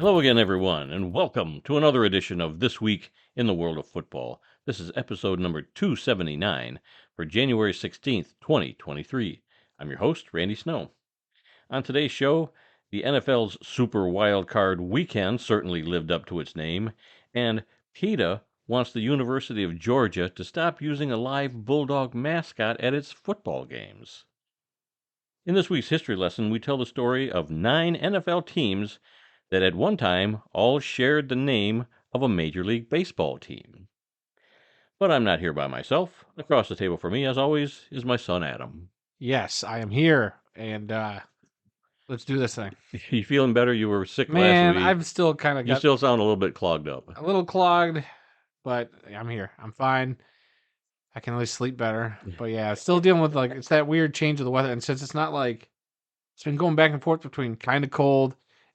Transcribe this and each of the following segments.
Hello again, everyone, and welcome to another edition of This Week in the World of Football. This is episode number 279 for January 16th, 2023. I'm your host, Randy Snow. On today's show, the NFL's Super Wild Card Weekend certainly lived up to its name, and PETA wants the University of Georgia to stop using a live bulldog mascot at its football games. In this week's history lesson, we tell the story of 9 NFL teams that at one time all shared the name of a Major League Baseball team. But I'm not here by myself. Across the table from me, as always, is my son Adam. Yes, I am here, and let's do this thing. You feeling better? You were sick last Man, week. I've still kind of You got still sound a little bit clogged up. a little clogged, but I'm here. I'm fine. I can at least sleep better. But yeah, still dealing with it's that weird change of the weather, and since it's not it's been going back and forth between kind of cold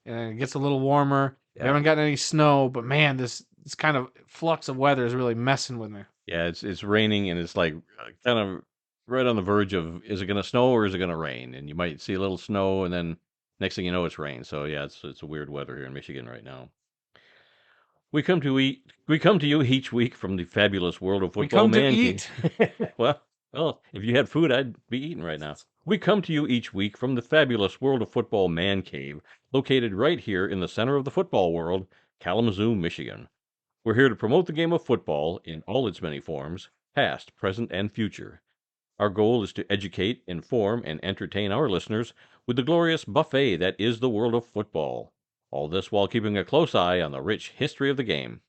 and it gets a little warmer. Yeah. We haven't gotten any snow, but man, this kind of flux of weather is really messing with me. Yeah, it's raining, and it's like kind of right on the verge of, is it going to snow or is it going to rain? And you might see a little snow, and then next thing you know, it's rain. So yeah, it's a weird weather here in Michigan right now. We come to you each week from the fabulous world of football. We come to eat. well, if you had food, I'd be eating right now. We come to you each week from the fabulous world of football man cave, located right here in the center of the football world, Kalamazoo, Michigan. We're here to promote the game of football in all its many forms, past, present, and future. Our goal is to educate, inform, and entertain our listeners with the glorious buffet that is the world of football. All this while keeping a close eye on the rich history of the game.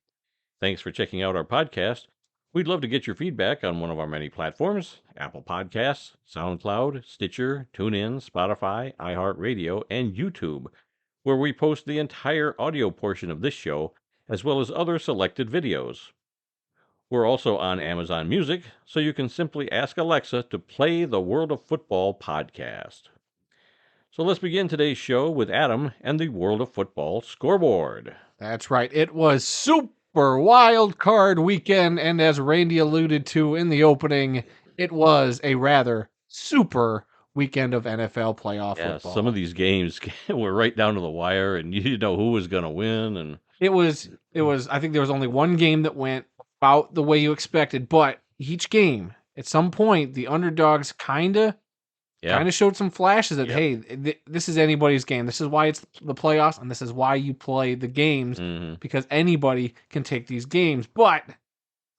Thanks for checking out our podcast. We'd love to get your feedback on one of our many platforms: Apple Podcasts, SoundCloud, Stitcher, TuneIn, Spotify, iHeartRadio, and YouTube, where we post the entire audio portion of this show, as well as other selected videos. We're also on Amazon Music, so you can simply ask Alexa to play the World of Football podcast. So let's begin today's show with Adam and the World of Football scoreboard. That's right. It was Super Wild Card Weekend, and as Randy alluded to in the opening, it was a rather super weekend of NFL playoff football. Some of these games were right down to the wire, and you didn't know who was going to win. And it was. I think there was only one game that went about the way you expected, but each game, at some point, the underdogs kind of showed some flashes that, hey, this is anybody's game. This is why it's the playoffs, and this is why you play the games, because anybody can take these games. But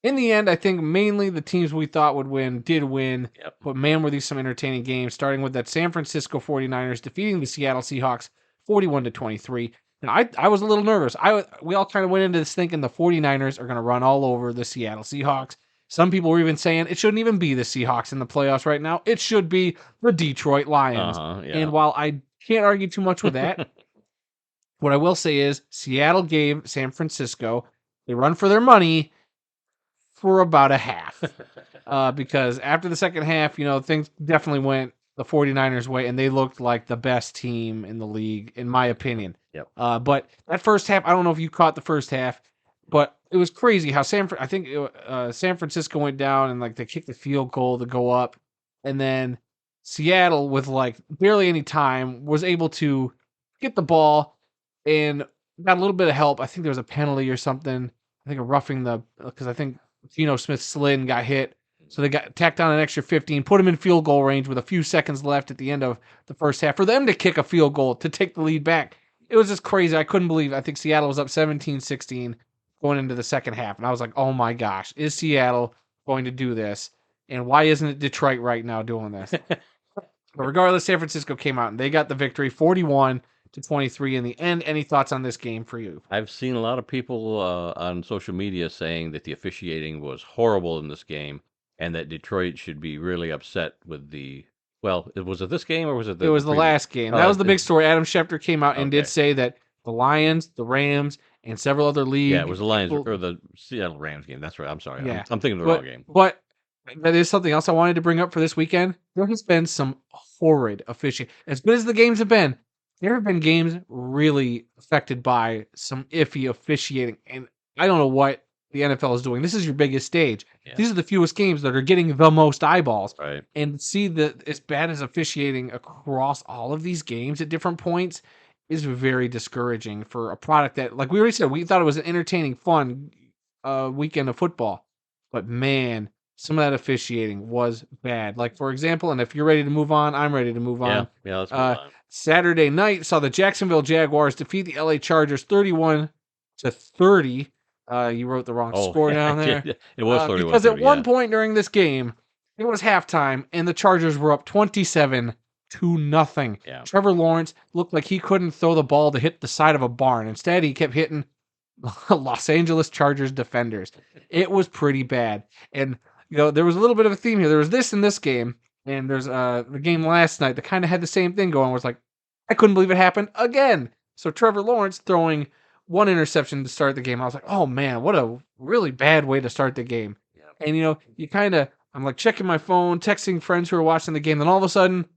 in the end, I think mainly the teams we thought would win did win. But man, were these some entertaining games, starting with that San Francisco 49ers defeating the Seattle Seahawks 41-23. Now, I was a little nervous. We all kind of went into this thinking the 49ers are going to run all over the Seattle Seahawks. Some people were even saying it shouldn't even be the Seahawks in the playoffs right now. It should be the Detroit Lions. And while I can't argue too much with that, what I will say is Seattle gave San Francisco a run for their money for about a half. Because after the second half, things definitely went the 49ers way, and they looked like the best team in the league, in my opinion. But that first half, I don't know if you caught the first half, but it was crazy how San Francisco went down and they kicked the field goal to go up, and then Seattle with barely any time was able to get the ball and got a little bit of help. I think there was a penalty or something. I think a roughing because I think Geno Smith slid and got hit. So they got tacked on an extra 15, put them in field goal range with a few seconds left at the end of the first half for them to kick a field goal to take the lead back. It was just crazy. I couldn't believe it. I think Seattle was up 17-16 going into the second half. And I was like, oh my gosh, is Seattle going to do this? And why isn't it Detroit right now doing this? But regardless, San Francisco came out and they got the victory 41-23 in the end. Any thoughts on this game for you? I've seen a lot of people on social media saying that the officiating was horrible in this game, and that Detroit should be really upset with was it this game or was it It was the last game. That was the big story. Adam Schefter came out and did say that the Lions, the Rams, and several other leagues. Yeah, it was the Lions or the Seattle Rams game. That's right. I'm sorry. Yeah. I'm thinking of the wrong game. But that is something else I wanted to bring up for this weekend. There has been some horrid officiating. As good as the games have been, there have been games really affected by some iffy officiating. And I don't know what the NFL is doing. This is your biggest stage. Yeah. These are the fewest games that are getting the most eyeballs. Right. And see that as bad as officiating across all of these games at different points, is very discouraging for a product that, like we already said, we thought it was an entertaining, fun weekend of football. But man, some of that officiating was bad. Like, for example, and if you're ready to move on, I'm ready to move Yeah, on. yeah, let's move on. Saturday night saw the Jacksonville Jaguars defeat the LA Chargers 31-30. You wrote the wrong Oh, score I down there. did. It was 31 Because at 30, one yeah. point during this game, it was halftime, and the Chargers were up 27-0. Yeah. Trevor Lawrence looked like he couldn't throw the ball to hit the side of a barn. Instead, he kept hitting Los Angeles Chargers defenders. It was pretty bad. And, there was a little bit of a theme here. There was this in this game, and there's the game last night that kind of had the same thing going, where it's like, I couldn't believe it happened again. So Trevor Lawrence throwing one interception to start the game. I was like, oh man, what a really bad way to start the game. Yeah. And I'm like checking my phone, texting friends who are watching the game. Then all of a sudden,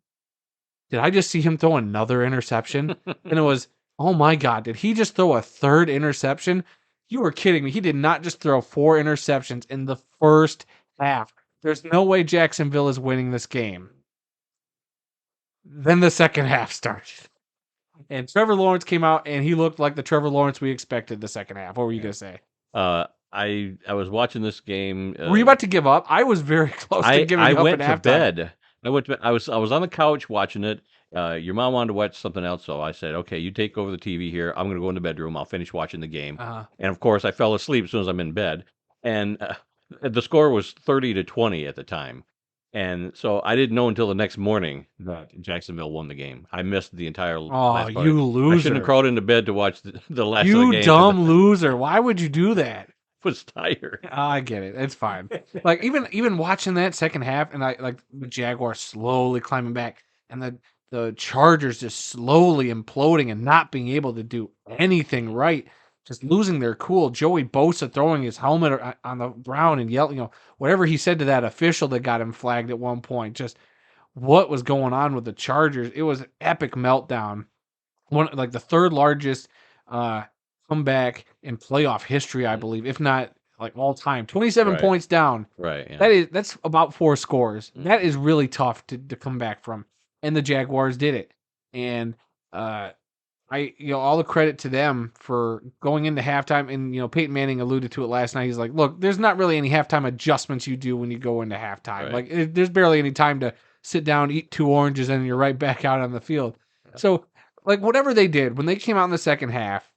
did I just see him throw another interception? And it was, oh my God, did he just throw a third interception? You were kidding me. He did not just throw 4 interceptions in the first half. There's no way Jacksonville is winning this game. Then the second half started. And Trevor Lawrence came out, and he looked like the Trevor Lawrence we expected the second half. What were you going to say? I was watching this game. Were you about to give up? I was very close to giving I up went at to halftime. bed. I was on the couch watching it. Your mom wanted to watch something else, so I said, "Okay, you take over the TV here. I'm going to go in the bedroom. I'll finish watching the game." And of course, I fell asleep as soon as I'm in bed. And the score was 30-20 at the time. And so I didn't know until the next morning that Jacksonville won the game. I missed the entire last part. You loser. I shouldn't have crawled into bed to watch the last of the game. You dumb loser. Why would you do that? Was tired. I get it. It's fine. Like even watching that second half, and I like the Jaguars slowly climbing back, and the Chargers just slowly imploding and not being able to do anything right, just losing their cool. Joey Bosa throwing his helmet on the ground and yelling, whatever he said to that official that got him flagged at one point. Just what was going on with the Chargers? It was an epic meltdown. Like the third largest comeback in playoff history, I believe, if not like all time. 27 points down. Right. Yeah. That's about 4 scores. That is really tough to come back from. And the Jaguars did it. And all the credit to them for going into halftime. And Peyton Manning alluded to it last night. He's like, look, there's not really any halftime adjustments you do when you go into halftime. Right. Like there's barely any time to sit down, eat 2 oranges, and you're right back out on the field. So like whatever they did when they came out in the second half,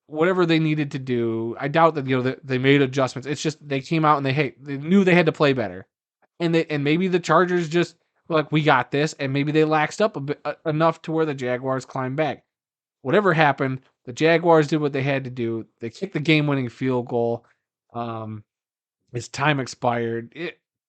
whatever they needed to do, I doubt that they made adjustments. It's just they came out and they knew they had to play better, and maybe the Chargers just were like, we got this, and maybe they laxed up a bit enough to where the Jaguars climbed back. Whatever happened, the Jaguars did what they had to do. They kicked the game-winning field goal. His time expired.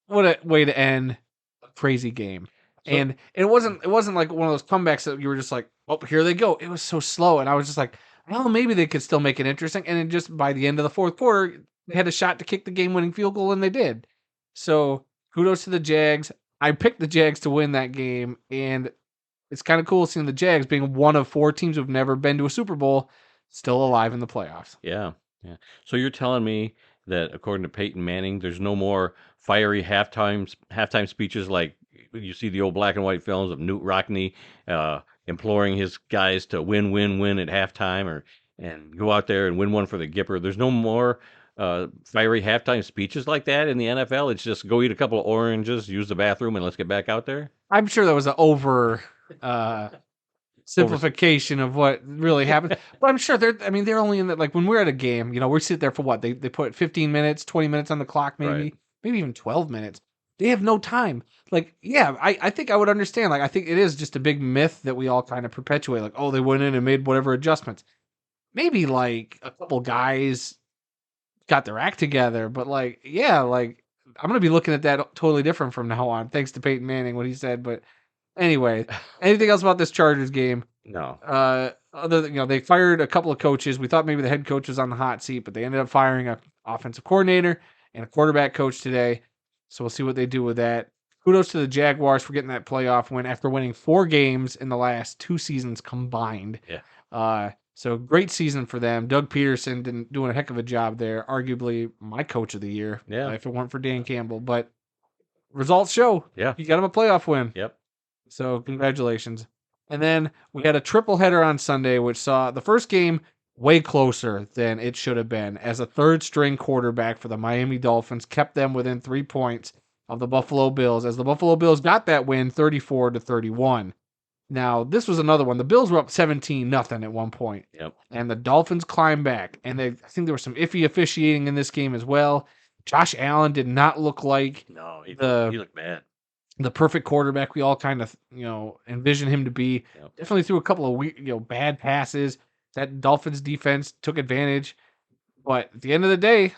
What a way to end a crazy game. And it wasn't like one of those comebacks that you were just like, oh, here they go. It was so slow, and I was just like, well, maybe they could still make it interesting. And then just by the end of the fourth quarter, they had a shot to kick the game-winning field goal, and they did. So kudos to the Jags. I picked the Jags to win that game, and it's kind of cool seeing the Jags being one of 4 teams who've never been to a Super Bowl still alive in the playoffs. Yeah. So you're telling me that according to Peyton Manning, there's no more fiery halftime speeches like you see the old black and white films of Newt Rockney imploring his guys to win at halftime and go out there and win one for the Gipper. There's no more fiery halftime speeches like that in the NFL. It's just go eat a couple of oranges, use the bathroom, and let's get back out there. I'm sure that was an over simplification of what really happened. But I'm sure they're only in that, like when we're at a game, we sit there for what? They put 15 minutes, 20 minutes on the clock, maybe even 12 minutes. They have no time. Like, yeah, I think I would understand. Like, I think it is just a big myth that we all kind of perpetuate. Like, oh, they went in and made whatever adjustments. Maybe like a couple guys got their act together, but like, yeah, like I'm gonna be looking at that totally different from now on, thanks to Peyton Manning, what he said. But anyway, anything else about this Chargers game? No. Other than they fired a couple of coaches. We thought maybe the head coach was on the hot seat, but they ended up firing an offensive coordinator and a quarterback coach today. So we'll see what they do with that. Kudos to the Jaguars for getting that playoff win after winning 4 games in the last 2 seasons combined. Yeah. So great season for them. Doug Peterson doing a heck of a job there. Arguably my coach of the year. Yeah. If it weren't for Dan Campbell, but results show. Yeah. You got him a playoff win. Yep. So congratulations. And then we had a triple header on Sunday, which saw the first game way closer than it should have been, as a third string quarterback for the Miami Dolphins kept them within 3 points of the Buffalo Bills, as the Buffalo Bills got that win 34-31. Now, this was another one. The Bills were up 17-0 at one point. Yep. And the Dolphins climbed back. And I think there was some iffy officiating in this game as well. Josh Allen did not look like he looked bad. The perfect quarterback we all kind of, envisioned him to be. Yep. Definitely threw a couple of weird, bad passes. That Dolphins defense took advantage. But at the end of the day,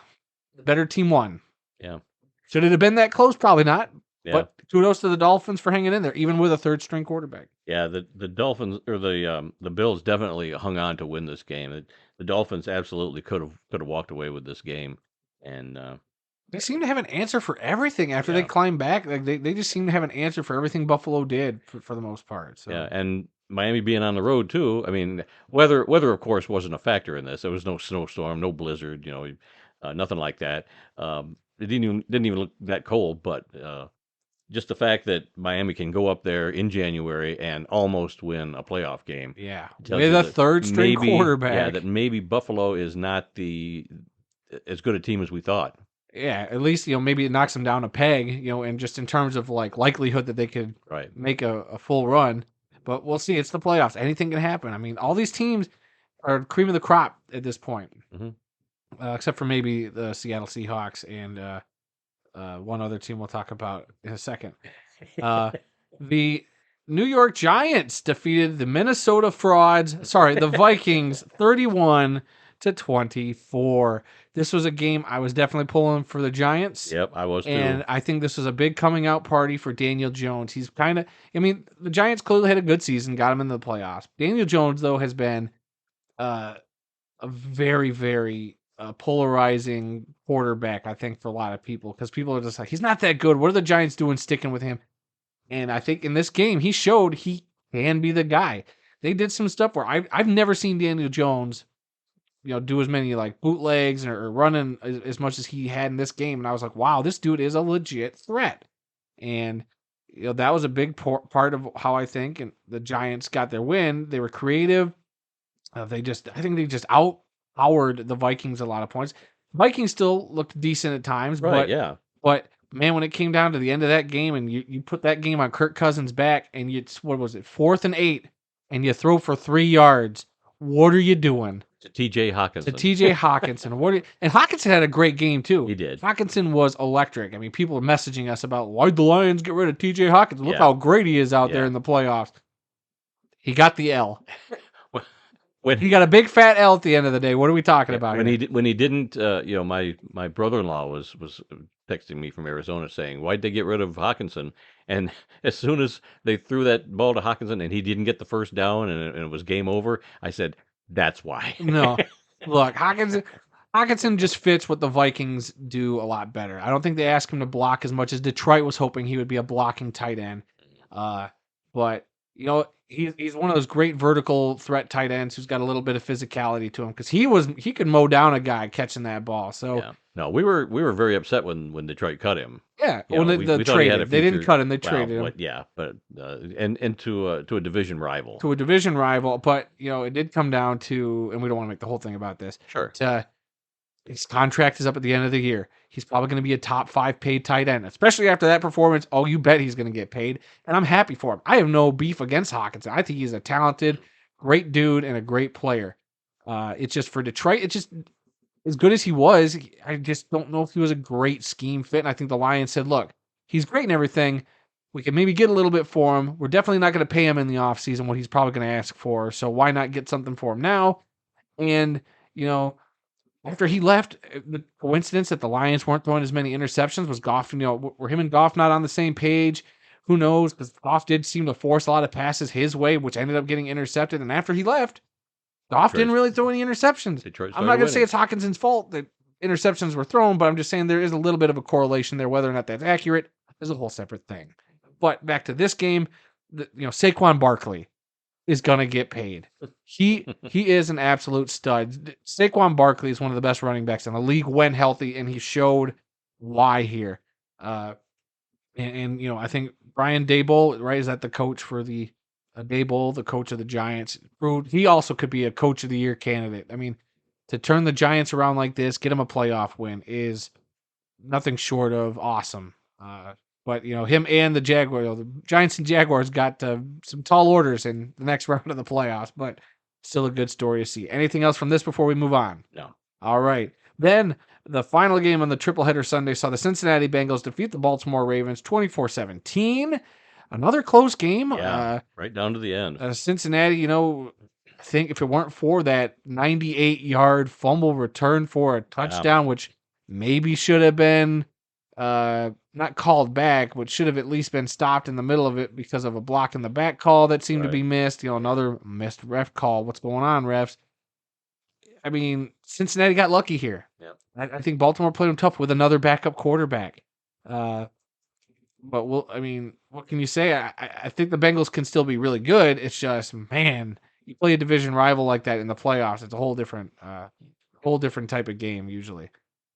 the better team won. Yeah. Should it have been that close? Probably not. Yeah. But kudos to the Dolphins for hanging in there, even with a third string quarterback. Yeah, the Dolphins or the Bills definitely hung on to win this game. The Dolphins absolutely could have walked away with this game, and they seem to have an answer for everything after they Yeah. climb back. Like they just seem to have an answer for everything Buffalo did for the most part. So yeah, and Miami being on the road too. I mean, weather of course wasn't a factor in this. There was no snowstorm, no blizzard, nothing like that. It didn't even look that cold, but just the fact that Miami can go up there in January and almost win a playoff game. yeah, tells with you a that third string maybe- Yeah, quarterback. that maybe Buffalo is not as good a team as we thought. Yeah, at least maybe it knocks them down a peg, and just in terms of like likelihood that they could Right. make a full run. But we'll see. It's the playoffs. Anything can happen. I mean, all these teams are cream of the crop at this point, Mhm. Except for maybe the Seattle Seahawks and one other team we'll talk about in a second. The New York Giants defeated the the Vikings 31-24. This was a game I was definitely pulling for the Giants. Yep, I was too. And I think this was a big coming out party for Daniel Jones. He's the Giants clearly had a good season, got him into the playoffs. Daniel Jones, though, has been a very, very polarizing quarterback, I think, for a lot of people, because people are just like, he's not that good. What are the Giants doing sticking with him? And I think in this game, he showed he can be the guy. They did some stuff where I've never seen Daniel Jones, do as many like bootlegs or running as much as he had in this game. And I was like, wow, this dude is a legit threat. And, that was a big part of how I think and the Giants got their win. They were creative. I think they just outpowered the Vikings a lot of points. Vikings still looked decent at times, Right, yeah. but man, when it came down to the end of that game and you put that game on Kirk Cousins' back and what was it, 4th and 8, and you throw for 3 yards, what are you doing? To TJ Hawkinson. To TJ Hawkinson. And Hawkinson had a great game too. He did. Hawkinson was electric. I mean, people are messaging us about why'd the Lions get rid of TJ Hawkinson? Look Yeah. how great he is out there Yeah. in the playoffs. He got the L. When He got a big fat L at the end of the day. What are we talking about when here? he didn't, my brother-in-law was texting me from Arizona saying, "Why'd they get rid of Hawkinson?" And as soon as they threw that ball to Hawkinson and he didn't get the first down and it was game over, I said, "That's why." No. Look, Hawkinson just fits what the Vikings do a lot better. I don't think they ask him to block as much as Detroit was hoping he would be a blocking tight end. But he's one of those great vertical threat tight ends who's got a little bit of physicality to him, because he could mow down a guy catching that ball. So Yeah. No, we were very upset when Detroit cut him. yeah, You know, when we they thought he had a traded, they didn't future- cut him. They Well, traded him but yeah, but and to a division rival. to a division rival. But it did come down to, and we don't want to make the whole thing about this. Sure. His contract is up at the end of the year. He's probably going to be a top 5 paid tight end, especially after that performance. Oh, you bet he's going to get paid, and I'm happy for him. I have no beef against Hawkinson. I think he's a talented, great dude and a great player. It's just for Detroit, it's just as good as he was. I just don't know if he was a great scheme fit. And I think the Lions said, look, he's great and everything. We can maybe get a little bit for him. We're definitely not going to pay him in the offseason what he's probably going to ask for. So why not get something for him now? And, after he left, the coincidence that the Lions weren't throwing as many interceptions was Goff. Were him and Goff not on the same page? Who knows? Because Goff did seem to force a lot of passes his way, which ended up getting intercepted. And after he left, Goff didn't really throw any interceptions. Detroit I'm not going to started say it's Hawkinson's fault that interceptions were thrown, but I'm just saying there is a little bit of a correlation there. Whether or not that's accurate is a whole separate thing. But back to this game, Saquon Barkley is gonna get paid. He is an absolute stud. Saquon Barkley is one of the best running backs in the league when healthy, and he showed why here. I think Brian Daboll, right, is that the coach for the Dable, the coach of the Giants, proved he also could be a coach of the year candidate. I mean, to turn the Giants around like this, get them a playoff win is nothing short of awesome. But him and the Jaguars, the Giants and Jaguars got some tall orders in the next round of the playoffs, but still a good story to see. Anything else from this before we move on? No. All right. Then the final game on the triple header Sunday saw the Cincinnati Bengals defeat the Baltimore Ravens 24-17. Another close game. Yeah, right down to the end. Cincinnati, I think if it weren't for that 98-yard fumble return for a touchdown, which maybe should have been not called back, but should have at least been stopped in the middle of it because of a block in the back call that seemed to be missed. Another missed ref call. What's going on, refs? I mean, Cincinnati got lucky here. Yep. I think Baltimore played them tough with another backup quarterback. But what can you say? I think the Bengals can still be really good. It's just, man, you play a division rival like that in the playoffs. It's a whole different type of game usually.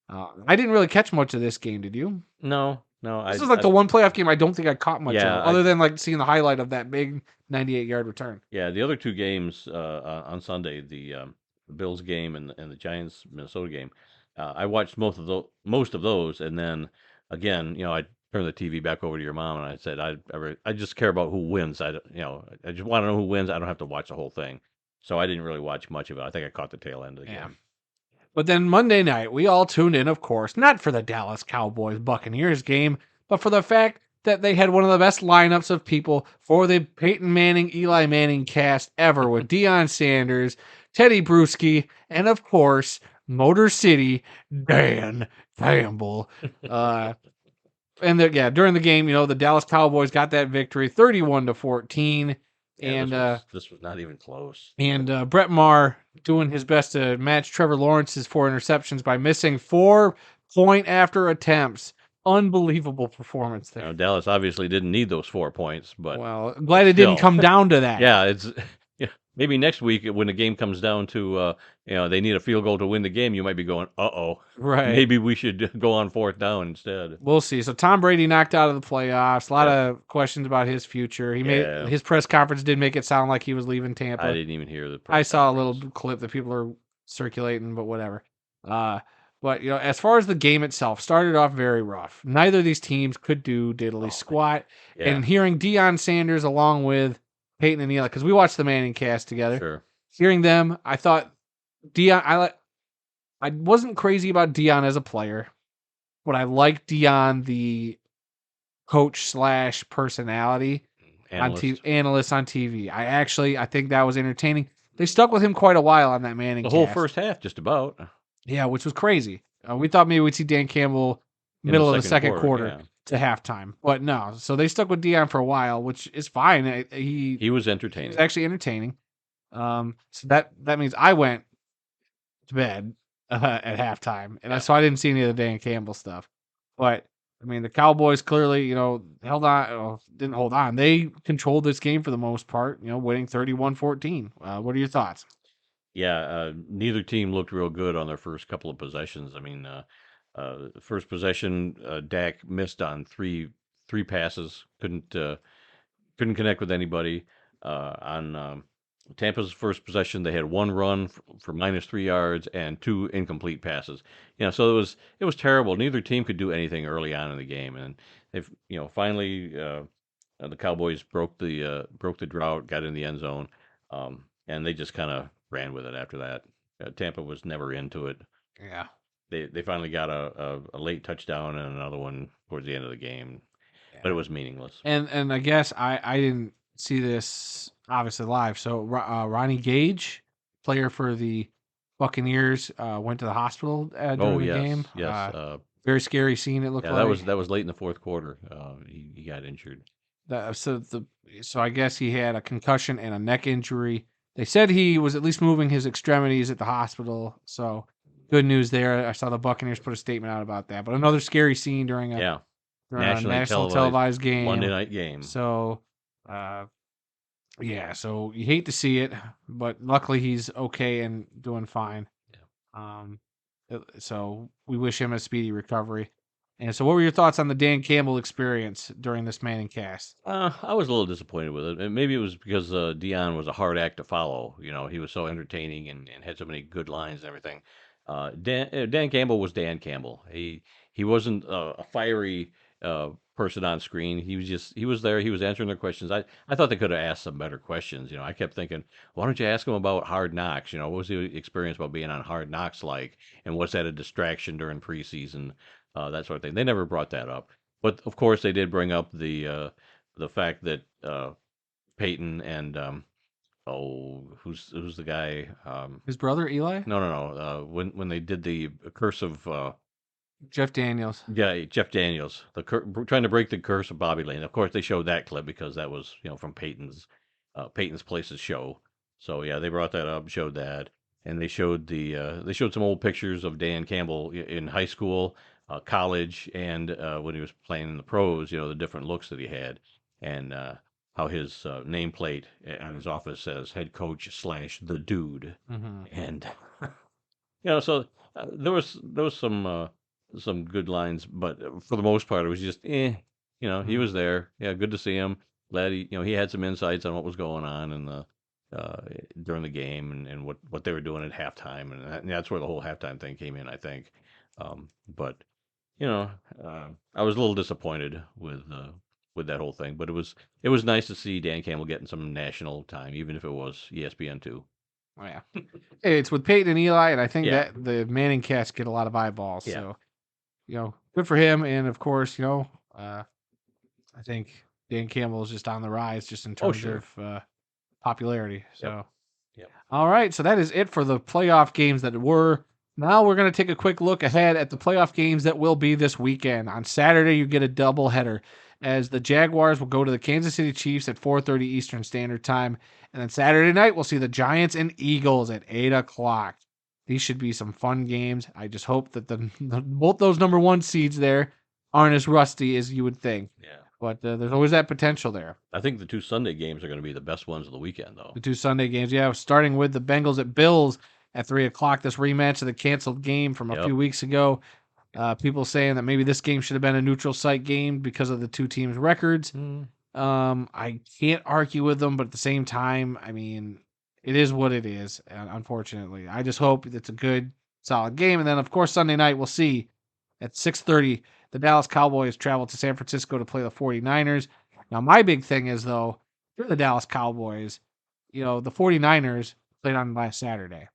I didn't really catch much of this game. Did you? No. This is like the one playoff game I don't think I caught much of, other than like seeing the highlight of that big 98-yard return. Yeah, the other two games on Sunday, the Bills game and the Giants Minnesota game, I watched most of those, and then again, I turned the TV back over to your mom and I said I just care about who wins. I just want to know who wins. I don't have to watch the whole thing, so I didn't really watch much of it. I think I caught the tail end of the game. But then Monday night, we all tuned in, of course, not for the Dallas Cowboys Buccaneers game, but for the fact that they had one of the best lineups of people for the Peyton Manning, Eli Manning cast ever with Deion Sanders, Teddy Bruschi, and of course, Motor City, Dan Campbell. During the game, the Dallas Cowboys got that victory, 31-14. And this was not even close. And Brett Maher doing his best to match Trevor Lawrence's 4 interceptions by missing 4 point-after attempts. Unbelievable performance there. Dallas obviously didn't need those 4 points, but I'm glad it didn't come down to that. Yeah, it's maybe next week when the game comes down to they need a field goal to win the game, you might be going, right? Maybe we should go on 4th down instead. We'll see. So Tom Brady knocked out of the playoffs. A lot of questions about his future. He made his press conference did make it sound like he was leaving Tampa. I didn't even hear the press I saw a little clip that people are circulating, but whatever. But as far as the game itself, started off very rough. Neither of these teams could do diddly squat. Yeah. And hearing Deion Sanders along with Peyton and Eli, because we watched the Manning cast together. Sure. Hearing them, I thought Deion. I wasn't crazy about Deion as a player, but I liked Deion the coach / personality analyst on TV. I think that was entertaining. They stuck with him quite a while on that Manning. The whole first half, just about. Yeah, which was crazy. We thought maybe we'd see Dan Campbell middle of the second quarter to halftime, but no. So they stuck with Deion for a while, which is fine. He was entertaining. He was actually entertaining. So that means I went to bed at halftime, and so I didn't see any of the Dan Campbell stuff. But I mean, the Cowboys clearly, held on. Didn't hold on. They controlled this game for the most part. Winning 31-14. What are your thoughts? Yeah, neither team looked real good on their first couple of possessions. I mean, first possession, Dak missed on three passes, couldn't connect with anybody. On Tampa's first possession, they had one run for -3 yards and 2 incomplete passes. So it was terrible. Neither team could do anything early on in the game, and they've finally the Cowboys broke the drought, got in the end zone, and they just kind of ran with it after that. Tampa was never into it. Yeah. They finally got a late touchdown and another one towards the end of the game, but it was meaningless. And I guess I didn't see this obviously live. So Ronnie Gage, player for the Buccaneers, went to the hospial during the game. Yes. Very scary scene. It looked like that was late in the fourth quarter. He got injured. So I guess he had a concussion and a neck injury. They said he was at least moving his extremities at the hospital. So good news there. I saw the Buccaneers put a statement out about that. But another scary scene during a national televised game. Monday night game. So, so you hate to see it, but luckily he's okay and doing fine. Yeah. So we wish him a speedy recovery. And so, what were your thoughts on the Dan Campbell experience during this Manning cast? I was a little disappointed with it, and maybe it was because Dion was a hard act to follow. You know, he was so entertaining and had so many good lines and everything. Dan Campbell was Dan Campbell. He wasn't a fiery person on screen. He was there. He was answering their questions. I thought they could have asked some better questions. You know, I kept thinking, why don't you ask him about Hard Knocks? You know, what was the experience about being on Hard Knocks like, and was that a distraction during preseason? That sort of thing. They never brought that up. But of course, they did bring up the fact that Peyton and who's the guy? His brother Eli, No. When they did the curse of Jeff Daniels. yeah, Jeff Daniels, trying to break the curse of Bobby Lane. Of course, they showed that clip because that was from Peyton's Place's show. So yeah, they brought that up, showed that, and they showed some old pictures of Dan Campbell in high school, college, and when he was playing in the pros. You know, the different looks that he had, and how his nameplate on his office says head coach slash the dude, Mm-hmm. and so there was some good lines, but for the most part, it was just he was there. Yeah, good to see him. Glad he had some insights on what was going on in the during the game and what they were doing at halftime, and that's where the whole halftime thing came in, I think. But you know, I was a little disappointed with that whole thing, but it was nice to see Dan Campbell getting some national time, even if it was ESPN2. Oh, yeah. Hey, it's with Peyton and Eli, and I think Yeah. that the Manning cast get a lot of eyeballs. Yeah. So, good for him. And of course, I think Dan Campbell is just on the rise just in terms sure. of popularity. So, Yep. all right. So that is it for the playoff games that were. Now we're going to take a quick look ahead at the playoff games that will be this weekend. On Saturday, you get a doubleheader as the Jaguars will go to the Kansas City Chiefs at 4:30 Eastern Standard Time. And then Saturday night, we'll see the Giants and Eagles at 8 o'clock. These should be some fun games. I just hope that both those number one seeds there aren't as rusty as you would think. Yeah. But there's always that potential there. I think the two Sunday games are going to be the best ones of the weekend, though. The two Sunday games, yeah, starting with the Bengals at Bills at 3 o'clock. This rematch of the canceled game from a few weeks ago. People saying that maybe this game should have been a neutral site game because of the two teams' records. I can't argue with them, but at the same time, I mean, it is what it is, unfortunately. I just hope it's a good, solid game. And then, of course, Sunday night, we'll see at 6:30, the Dallas Cowboys travel to San Francisco to play the 49ers. Now, my big thing is, though, you're the Dallas Cowboys. The 49ers played on last Saturday,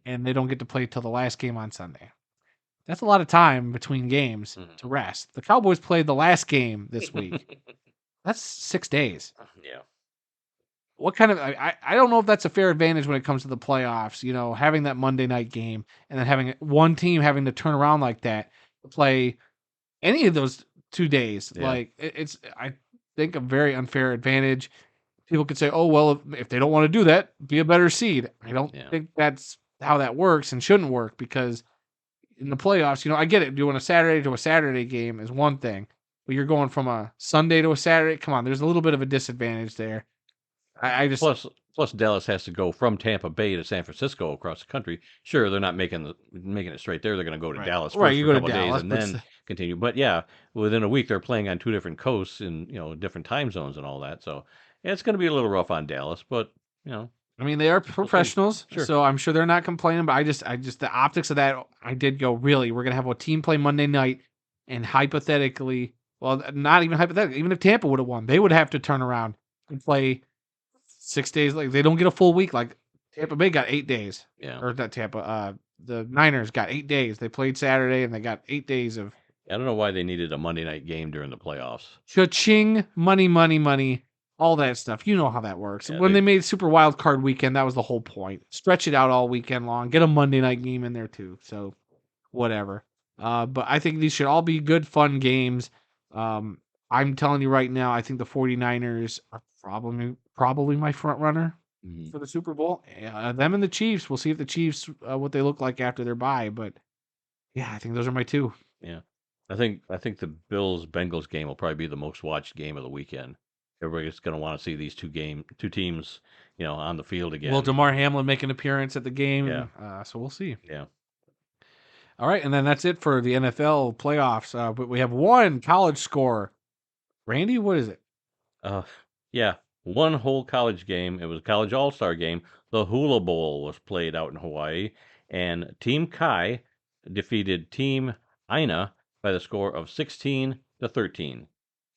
and they don't get to play till the last game on Sunday. That's a lot of time between games to rest. The Cowboys played the last game this week. That's 6 days. Yeah. What kind of I don't know if that's a fair advantage when it comes to the playoffs, having that Monday night game and then having one team having to turn around like that to play any of those 2 days. Yeah. Like it's I think a very unfair advantage. People could say, "Oh, well, if they don't want to do that, be a better seed." I don't think that's how that works and shouldn't work because in the playoffs, I get it. Doing a Saturday to a Saturday game is one thing. But you're going from a Sunday to a Saturday. Come on, there's a little bit of a disadvantage there. I just plus Dallas has to go from Tampa Bay to San Francisco across the country. Sure, they're not making it straight there. They're going to go to Dallas first right. You for a go to couple Dallas days and then continue. But yeah, within a week they're playing on two different coasts in different time zones and all that. So yeah, it's going to be a little rough on Dallas, but I mean, they are professionals, Sure. so I'm sure they're not complaining. But I just the optics of that, I did go, really, we're gonna have a team play Monday night, and hypothetically, well, not even hypothetically, even if Tampa would have won, they would have to turn around and play 6 days. Like they don't get a full week. Like Tampa Bay got 8 days, or not Tampa. The Niners got 8 days. They played Saturday, and they got 8 days of. I don't know why they needed a Monday night game during the playoffs. Cha-ching, money. All that stuff. You know how that works. Yeah, when they made Super Wild Card Weekend, that was the whole point. Stretch it out all weekend long. Get a Monday night game in there too. So, whatever. But I think these should all be good, fun games. I'm telling you right now, I think the 49ers are probably my front runner for the Super Bowl. Them and the Chiefs. We'll see if the Chiefs, what they look like after their bye. But, yeah, I think those are my two. Yeah. I think the Bills-Bengals game will probably be the most watched game of the weekend. Everybody's going to want to see these two teams, on the field again. Will DeMar Hamlin make an appearance at the game? Yeah. So we'll see. Yeah. All right, and then that's it for the NFL playoffs. But we have one college score. Randy, what is it? Uh, yeah, one whole college game. It was a college all-star game. The Hula Bowl was played out in Hawaii, and Team Kai defeated Team Ina by the score of 16-13.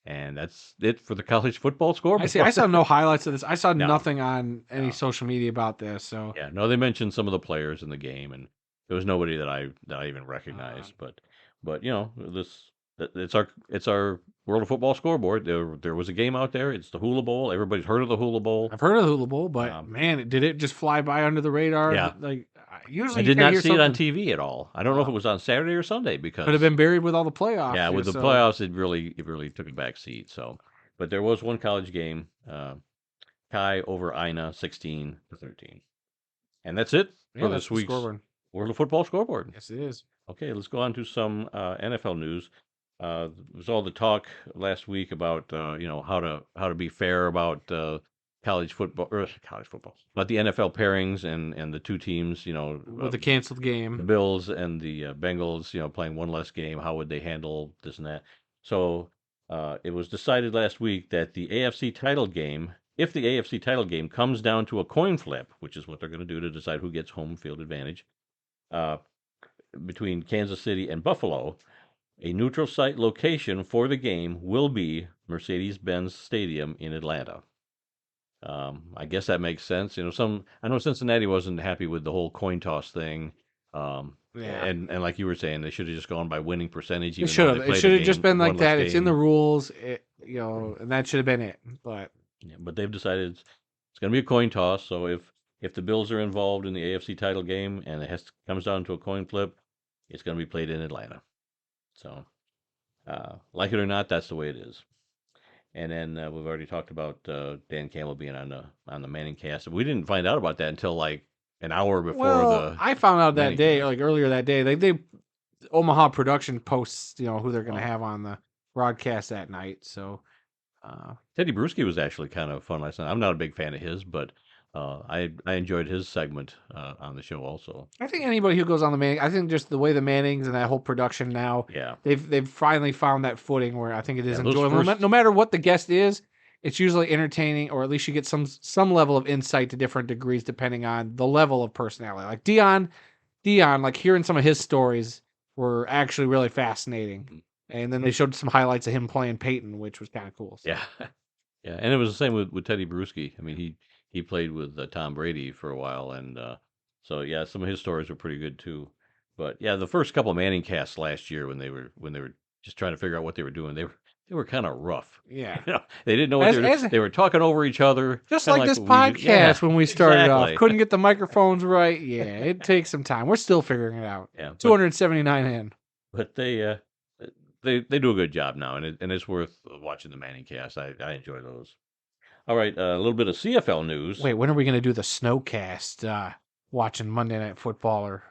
And that's it for the college football I see. I scoreboard. saw no highlights of this. I saw No, nothing on any no. social media about this. So, Yeah, no, they mentioned some of the players in the game, and there was nobody that I even uh, recognized. But it's our World of Football scoreboard. There was a game out there. It's the Hula Bowl. Everybody's heard of the Hula Bowl. I've heard of the Hula Bowl, but Um, man, did it just fly by under the radar? yeah, Like I usually you did kind of not hear see it on something. TV at all. I don't know if it was on Saturday or Sunday Could have because been buried with all the playoffs. yeah, Here, with the so playoffs, it really took a back seat. So, but there was one college game, Kai over Ina, 16-13, and that's it yeah, for that's this the week's scoreboard. World of Football scoreboard. Yes, it is. Okay, let's go on to some NFL news. There was all the talk last week about how to be fair about college football, about the NFL pairings and the two teams. With the canceled The game. Bills and the Bengals. Playing one less game. How would they handle this and that? So it was decided last week that the AFC title game. If the AFC title game comes down to a coin flip, which is what they're going to do to decide who gets home field advantage, uh, between Kansas City and Buffalo, a neutral site location for the game will be Mercedes-Benz Stadium in Atlanta. I guess that makes sense. I know Cincinnati wasn't happy with the whole coin toss thing. Yeah, And like you were saying, they should have just gone by winning percentage, it even should though have. they It played should have just been one like less that. It's in the game. rules. And that should have been it. But Yeah, but they've decided it's going to be a coin toss. So if the Bills are involved in the AFC title game and comes down to a coin flip, it's going to be played in Atlanta. So, like it or not, that's the way it is. And then we've already talked about Dan Campbell being on the Manning cast. We didn't find out about that until like an hour before well, the I found out that Manning day, cast. like earlier that day, they Omaha production posts, who they're going to Oh, have on the broadcast that night. So, Teddy Bruschi was actually kind of fun last night. I'm not a big fan of his, but I enjoyed his segment on the show also. I think anybody who goes on the Manning, I think just the way the Mannings and that whole production now, Yeah, they've finally found that footing where I think it is yeah. Those enjoyable. first, No matter what the guest is, it's usually entertaining, or at least you get some level of insight to different degrees depending on the level of personality. Like Dion, like hearing some of his stories were actually really fascinating. And then they showed some highlights of him playing Peyton, which was kind of cool. So. yeah, yeah. And it was the same with Teddy Bruschi. I mean, he played with Tom Brady for a while, and so yeah, some of his stories were pretty good too. But yeah, the first couple of Manning casts last year when they were just trying to figure out what they were doing, they were kind of rough. Yeah. They didn't know what they were doing. They were talking over each other, Just kind of like like this what we do. Yeah, podcast when we started off. exactly. Couldn't get the microphones right. Yeah, it takes some time. We're still figuring it out. Yeah, 279 in. but they do a good job now, and it's worth watching the Manning cast. I enjoy those. All right, a little bit of CFL news. Wait, when are we going to do the snowcast watching Monday Night Football or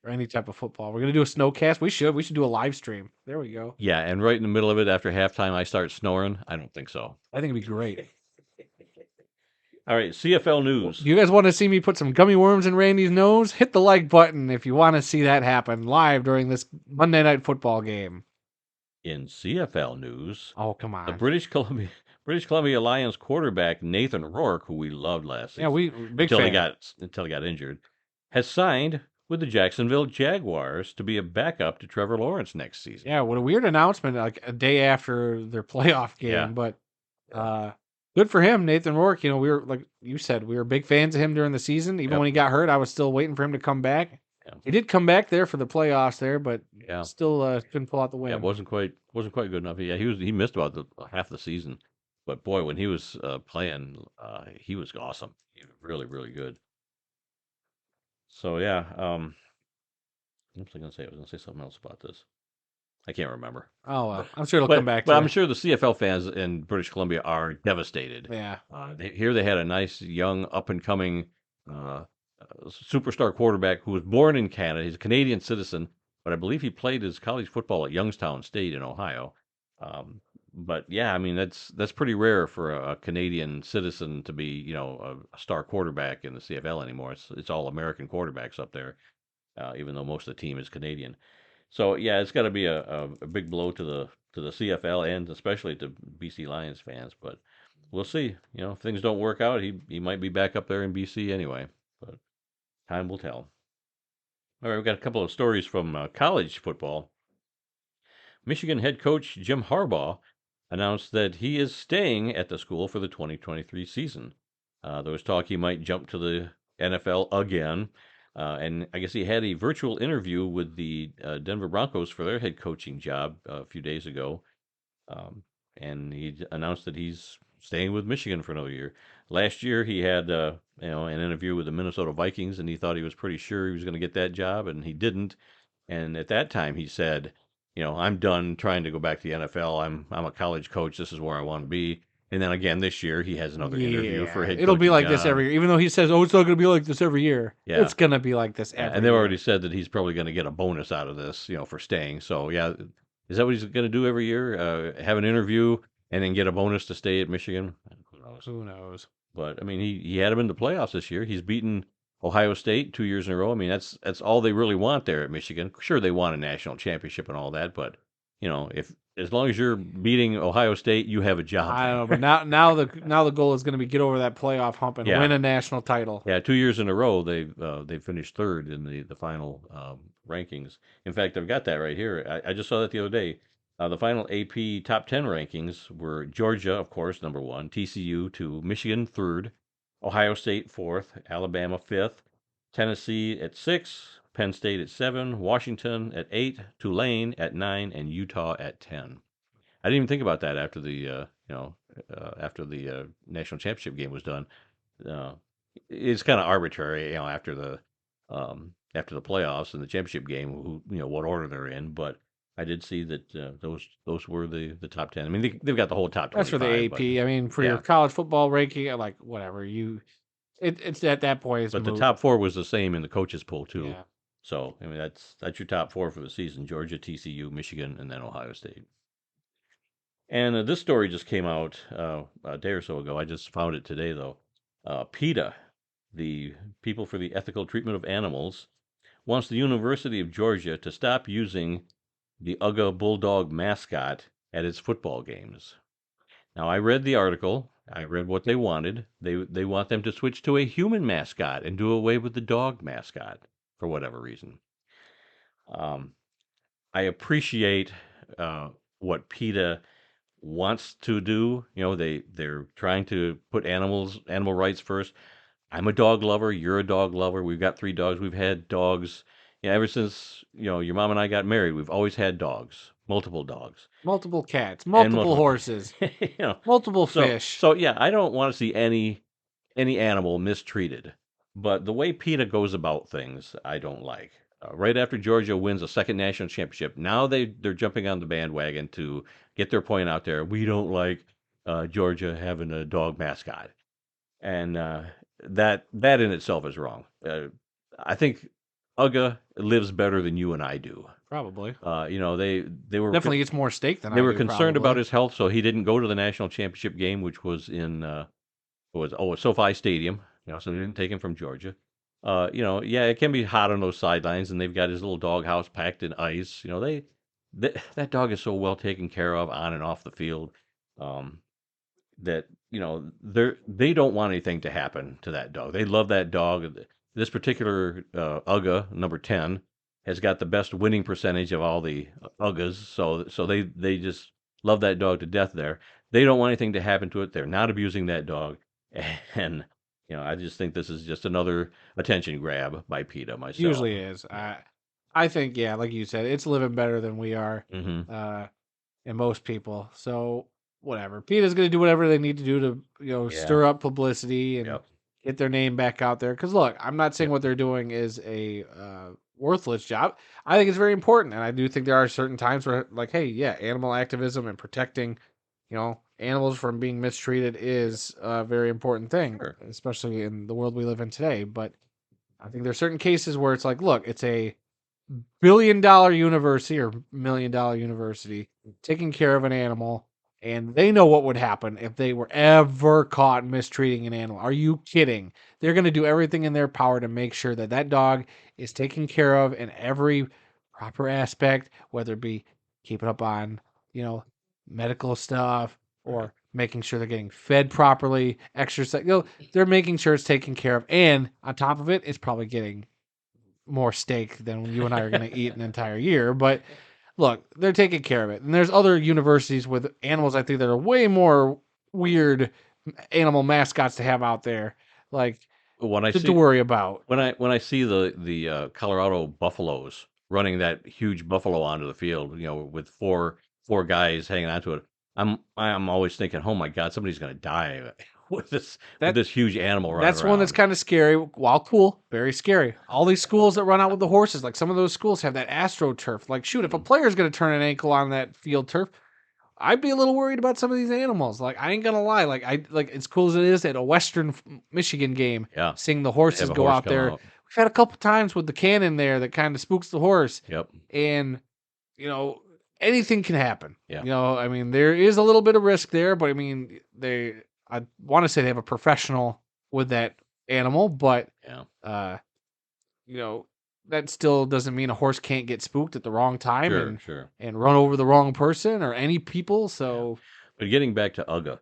any type of football? We're going to do a snowcast? We should. We should do a live stream. There we go. Yeah, and right in the middle of it, after halftime, I start snoring. I don't think so. I think it'd be great. All right, CFL news. Do you guys want to see me put some gummy worms in Randy's nose? Hit the like button if you want to see that happen live during this Monday Night Football game. In CFL news, Oh, come the on. British Columbia Lions quarterback Nathan Rourke, who we loved last season, Yeah, we big until fan. he got injured, has signed with the Jacksonville Jaguars to be a backup to Trevor Lawrence next season. Yeah, what a weird announcement, like a day after their playoff game. Yeah. But good for him, Nathan Rourke. We were, like you said, we were big fans of him during the season. Even Yep. when he got hurt, I was still waiting for him to come back. Yeah. He did come back there for the playoffs there, but Yeah. still couldn't pull out the win. Yeah, it wasn't quite good enough. Yeah, he missed about half the season, but boy, when he was playing, he was awesome. He was really, really good. So yeah, what was I going to say? I was going to say something else about this. I can't remember. Oh, well, I'm sure it'll But, come back to but I'm you. sure the CFL fans in British Columbia are devastated. Yeah. Here they had a nice, young, up and coming superstar quarterback who was born in Canada. He's a Canadian citizen, but I believe he played his college football at Youngstown State in Ohio. But yeah, I mean that's pretty rare for a Canadian citizen to be, a star quarterback in the CFL anymore. It's all American quarterbacks up there. even though most of the team is Canadian. So yeah, it's got to be a big blow to the CFL and especially to BC Lions fans. But we'll see. If things don't work out, he might be back up there in BC anyway. But time will tell. All right, we've got a couple of stories from college football. Michigan head coach Jim Harbaugh announced that he is staying at the school for the 2023 season. There was talk he might jump to the NFL again. And I guess he had a virtual interview with the Denver Broncos for their head coaching job a few days ago. And he announced that he's staying with Michigan for another year. Last year, he had an interview with the Minnesota Vikings, and he thought he was pretty sure he was going to get that job, and he didn't. And at that time, he said, I'm done trying to go back to the NFL. I'm a college coach. This is where I want to be. And then again this year, he has another interview for a head it'll be coaching like this job. every year. Even though he says, "Oh, it's not going to be like this every year." Yeah. It's going to be like this every and they've year. already said that he's probably going to get a bonus out of this, for staying. So yeah, is that what he's going to do every year? Have an interview and then get a bonus to stay at Michigan? Who knows? Who knows? But I mean, he had him in the playoffs this year. He's beaten Ohio State 2 years in a row. I mean, that's all they really want there at Michigan. Sure, they want a national championship and all that, but if as long as you're beating Ohio State, you have a job. I don't know, but now the goal is going to be get over that playoff hump and win a national title. Yeah, 2 years in a row they finished third in the final rankings. In fact, I've got that right here. I just saw that the other day. The final AP top 10 rankings were Georgia, of course, number 1, TCU 2, Michigan 3rd, Ohio State 4th, Alabama 5th, Tennessee at 6, Penn State at 7, Washington at 8, Tulane at 9, and Utah at 10. I didn't even think about that after the national championship game was done. It's kind of arbitrary, after the playoffs and the championship game, what order they're in. But I did see that those were the top 10. I mean, they've got the whole top 25. That's for the AP. I mean, for your college football ranking, like whatever it's at that point. But the top 4 was the same in the coaches poll too. Yeah. So I mean, that's your top 4 for the season: Georgia, TCU, Michigan, and then Ohio State. And this story just came out a day or so ago. I just found it today, though. PETA, the People for the Ethical Treatment of Animals, wants the University of Georgia to stop using the UGA bulldog mascot at its football games. Now, I read the article. I read what they wanted. They want them to switch to a human mascot and do away with the dog mascot for whatever reason. I appreciate what PETA wants to do. They're trying to put animal rights first. I'm a dog lover. You're a dog lover. We've got 3 dogs. We've had dogs. Ever since your mom and I got married, we've always had dogs, multiple dogs, multiple cats, multiple horses, multiple fish. So yeah, I don't want to see any animal mistreated. But the way PETA goes about things, I don't like. Right after Georgia wins a second national championship, now they're jumping on the bandwagon to get their point out there. We don't like Georgia having a dog mascot, and that in itself is wrong. I think UGA lives better than you and I do. Probably. They were definitely gets more stake than I do. They were concerned probably about his health, so he didn't go to the national championship game, which was in SoFi Stadium. So they didn't take him from Georgia. It can be hot on those sidelines, and they've got his little doghouse packed in ice. That dog is so well taken care of on and off the field, that they don't want anything to happen to that dog. They love that dog. This particular UGA number 10 has got the best winning percentage of all the UGAs, so they just love that dog to death. There, they don't want anything to happen to it. They're not abusing that dog, and I just think this is just another attention grab by PETA myself. Usually is. I think, like you said, it's living better than we are, and most people. So whatever. PETA's going to do whatever they need to do to stir up publicity and get their name back out there. Because look, I'm not saying what they're doing is a worthless job. I think it's very important, and I do think there are certain times where, like, hey, animal activism and protecting, animals from being mistreated is a very important thing, especially in the world we live in today. But I think there's certain cases where it's like, look, it's a $1 billion university or $1 million university taking care of an animal, And they know what would happen if they were ever caught mistreating an animal. Are you kidding? They're going to do everything in their power to make sure that that dog is taken care of in every proper aspect, whether it be keeping up on, medical stuff or making sure they're getting fed properly, exercise. They're making sure it's taken care of. And on top of it, it's probably getting more steak than you and I are going to eat an entire year. But look, they're taking care of it. And there's other universities with animals, I think, that are way more weird animal mascots to have out there, like When I to see worry about. when I see the Colorado Buffaloes running that huge buffalo onto the field, with four guys hanging onto it, I'm always thinking, oh my God, somebody's going to die with this huge animal running That's one that's around. kind of scary. While cool, very scary. All these schools that run out with the horses, like some of those schools have that AstroTurf. Like, shoot, if a player's going to turn an ankle on that field turf, I'd be a little worried about some of these animals. Like, I ain't gonna lie. Like as cool as it is at a Western Michigan game, Yeah, seeing the they horses have a go horse out coming there. out. We've had a couple times with the cannon there that kind of spooks the horse, Yep. and anything can happen. Yeah. I mean, there is a little bit of risk there, but I mean, I want to say they have a professional with that animal, but Yeah. that still doesn't mean a horse can't get spooked at the wrong time Sure. and run over the wrong person or any people. So. But getting back to UGA,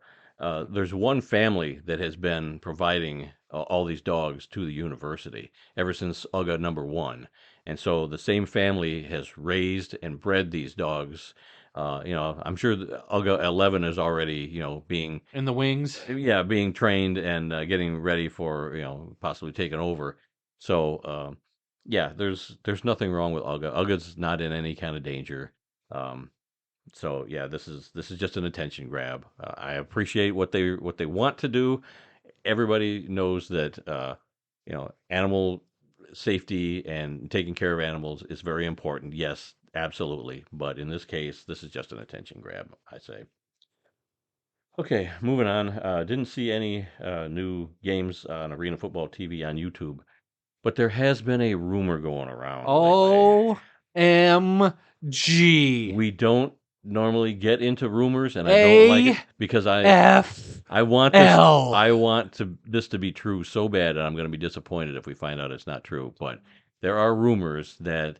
there's one family that has been providing all these dogs to the university ever since UGA #1. And so the same family has raised and bred these dogs. I'm sure UGA 11 is already, being In the wings. being trained and getting ready for, possibly taking over. So, there's nothing wrong with UGA. UGA's not in any kind of danger. So yeah, this is just an attention grab. I appreciate what they want to do. Everybody knows that animal safety and taking care of animals is very important. Yes, absolutely. But in this case, this is just an attention grab, I say. Okay, moving on. Didn't see any new games on Arena Football TV on YouTube, but there has been a rumor going around lately. OMG. We don't normally get into rumors, and I don't like it because I want this to be true so bad, and I'm going to be disappointed if we find out it's not true. But there are rumors that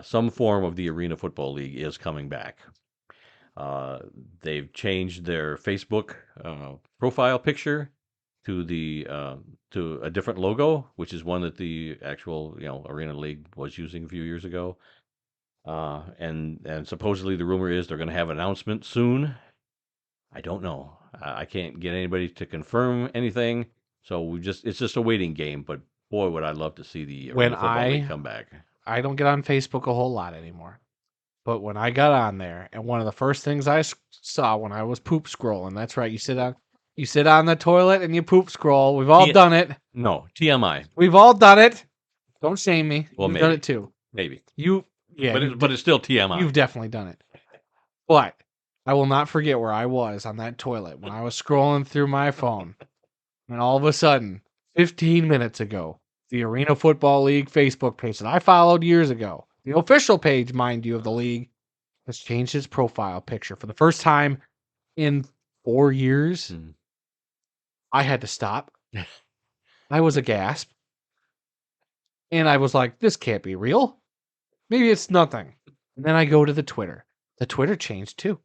some form of the Arena Football League is coming back. They've changed their Facebook profile picture to to a different logo, which is one that the actual Arena League was using a few years ago. And supposedly the rumor is they're going to have an announcement soon. I don't know. I can't get anybody to confirm anything, so it's just a waiting game. But boy, would I love to see the Arena Football League come back. I don't get on Facebook a whole lot anymore. But when I got on there, and one of the first things I saw when I was poop scrolling, that's right, you sit on the toilet and you poop scroll. We've all done it. No, TMI. We've all done it. Don't shame me. Well, You've done it too. Maybe. But it's still TMI. You've definitely done it. But I will not forget where I was on that toilet when I was scrolling through my phone. And all of a sudden, 15 minutes ago, the Arena Football League Facebook page that I followed years ago, the official page, mind you, of the league, has changed its profile picture for the first time in 4 years. I had to stop. I was aghast. And I was like, this can't be real. Maybe it's nothing. And then I go to the Twitter. The Twitter changed too.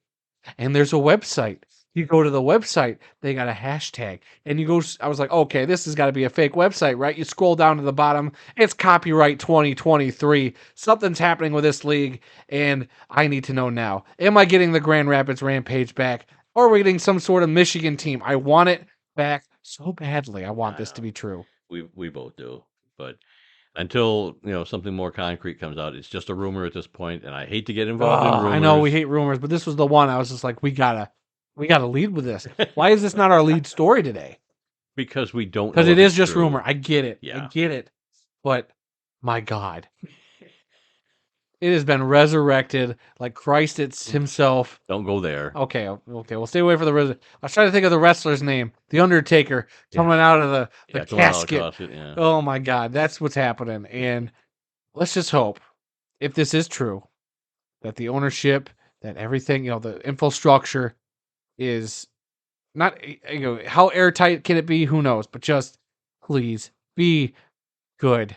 And there's a website. You go to the website, they got a hashtag. And I was like, okay, this has got to be a fake website, right? You scroll down to the bottom, it's copyright 2023. Something's happening with this league, and I need to know now. Am I getting the Grand Rapids Rampage back? Or are we getting some sort of Michigan team? I want it back so badly. I want this to be true. We both do. But until something more concrete comes out, it's just a rumor at this point, and I hate to get involved in rumors. I know we hate rumors, but this was the one I was just like, we gotta lead with this. Why is this not our lead story today? Because we don't. Because it is just rumor. I get it. Yeah. I get it. But my God, it has been resurrected like Christ himself. Don't go there. Okay. We'll stay away from the. I was trying to think of the wrestler's name, the Undertaker, coming out of the casket. Oh my God, that's what's happening. And let's just hope, if this is true, that the ownership, that everything, the infrastructure is not, how airtight can it be? Who knows? But just please be good.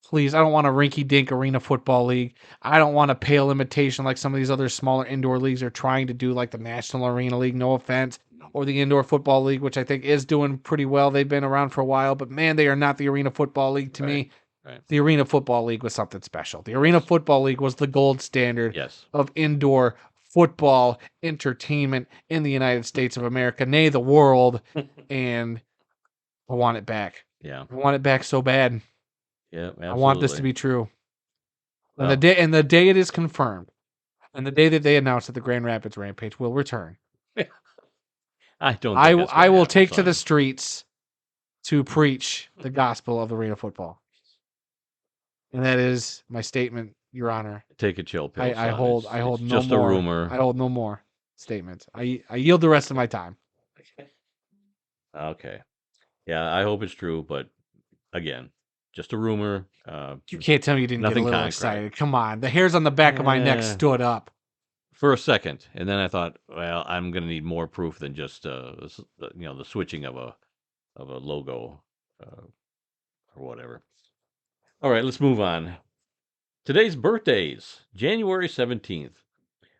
Please, I don't want a rinky-dink arena football league. I don't want a pale imitation like some of these other smaller indoor leagues are trying to do, like the National Arena League, no offense, or the Indoor Football League, which I think is doing pretty well. They've been around for a while, but man, they are not the Arena Football League to me. Right. The Arena Football League was something special. The Arena Football League was the gold standard of indoor football entertainment in the United States of America, nay, the world, and I want it back. Yeah. I want it back so bad. Yeah, absolutely. I want this to be true. And the day it is confirmed, and the day that they announce that the Grand Rapids Rampage will return, I will take to the streets to preach the gospel of arena football. And that is my statement, Your Honor. Take a chill pill. I hold no more. Just a rumor. I hold no more statements. I yield the rest of my time. Okay. Yeah, I hope it's true, but again, just a rumor. You can't tell me you didn't get a little excited. Come on. The hairs on the back of my neck stood up. For a second, and then I thought, well, I'm going to need more proof than just the switching of a logo or whatever. All right, let's move on. Today's birthdays: January 17th.